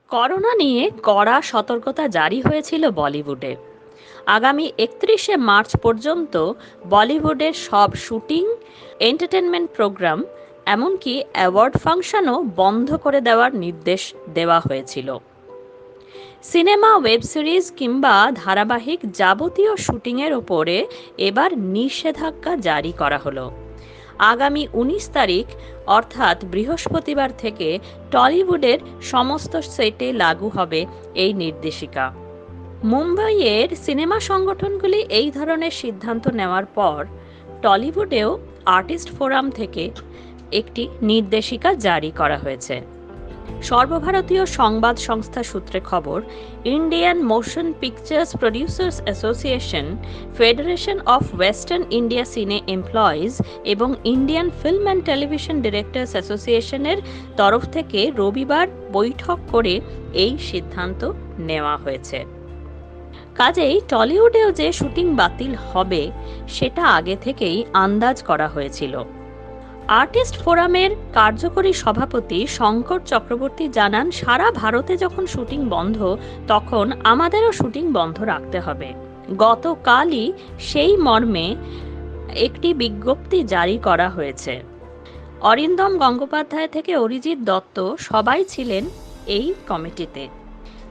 Corona নিয়ে কড়া সতর্কতা জারি হয়েছিল বলিউডে। আগামী 31শে মার্চ পর্যন্ত বলিউডের সব শুটিং, এন্টারটেনমেন্ট প্রোগ্রাম, এমনকি অ্যাওয়ার্ড ফাংশনও বন্ধ করে দেওয়ার নির্দেশ দেওয়া হয়েছিল। সিনেমা, ওয়েব সিরিজ কিংবা ধারাবাহিক যাবতীয় শুটিংয়ের ওপরে এবার নিষেধাজ্ঞা জারি করা হলো। আগামী 19 তারিখ অর্থাৎ বৃহস্পতিবার থেকে টলিউডের সমস্ত সেটে লাগু হবে এই নির্দেশিকা। মুম্বাইয়ের সিনেমা সংগঠনগুলি এই ধরনের সিদ্ধান্ত নেওয়ার পর টলিউডেও আর্টিস্ট ফোরাম থেকে একটি নির্দেশিকা জারি করা হয়েছে। সর্বভারতীয় সংবাদ সংস্থা সূত্রে খবর, Indian motion pictures producers association, federation of western India সিনে এমপ্লয়িজ এবং Indian film and television directors অ্যাসোসিয়েশনের তরফ থেকে রবিবার বৈঠক করে এই সিদ্ধান্ত নেওয়া হয়েছে। কাজেই টলিউডেও যে শুটিং বাতিল হবে সেটা আগে থেকেই আন্দাজ করা হয়েছিল। আর্টিস্ট ফোরামের কার্যকরী সভাপতি শঙ্কর চক্রবর্তী জানান, সারা ভারতে যখন শুটিং বন্ধ তখন আমাদেরও শুটিং বন্ধ রাখতে হবে। গতকালই সেই মর্মে একটি বিজ্ঞপ্তি জারি করা হয়েছে। অরিন্দম গঙ্গোপাধ্যায় থেকে অরিজিৎ দত্ত সবাই ছিলেন এই কমিটিতে।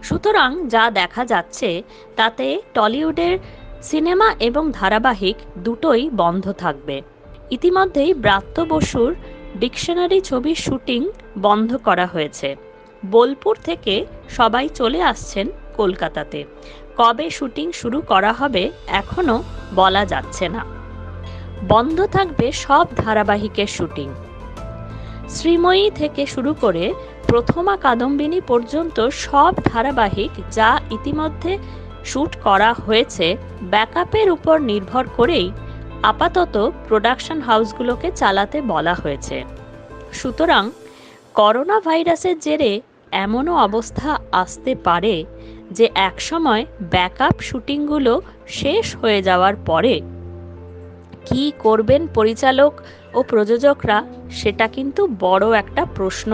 সুতরাং যা দেখা যাচ্ছে তাতে টলিউডের সিনেমা এবং ধারাবাহিক দুটোই বন্ধ থাকবে। ইতিমধ্যেই ব্রাত্য বসুর ডিকশনারি ছবির শুটিং বন্ধ করা হয়েছে। বোলপুর থেকে সবাই চলে আসছেন কলকাতাতে। কবে শুটিং শুরু করা হবে এখনো বলা যাচ্ছে না। বন্ধ থাকবে সব ধারাবাহিকের শুটিং। শ্রীময়ী থেকে শুরু করে প্রথমা কাদম্বিনী পর্যন্ত সব ধারাবাহিক যা ইতিমধ্যে শুট করা হয়েছে ব্যাকআপের উপর নির্ভর করেই আপাতত প্রোডাকশন হাউসগুলোকে চালাতে বলা হয়েছে। সুতরাং করোনা ভাইরাসের জেরে এমনও অবস্থা আসতে পারে যে একসময় ব্যাকআপ শুটিংগুলো শেষ হয়ে যাওয়ার পরে কি করবেন পরিচালক ও প্রযোজকরা, সেটা কিন্তু বড় একটা প্রশ্ন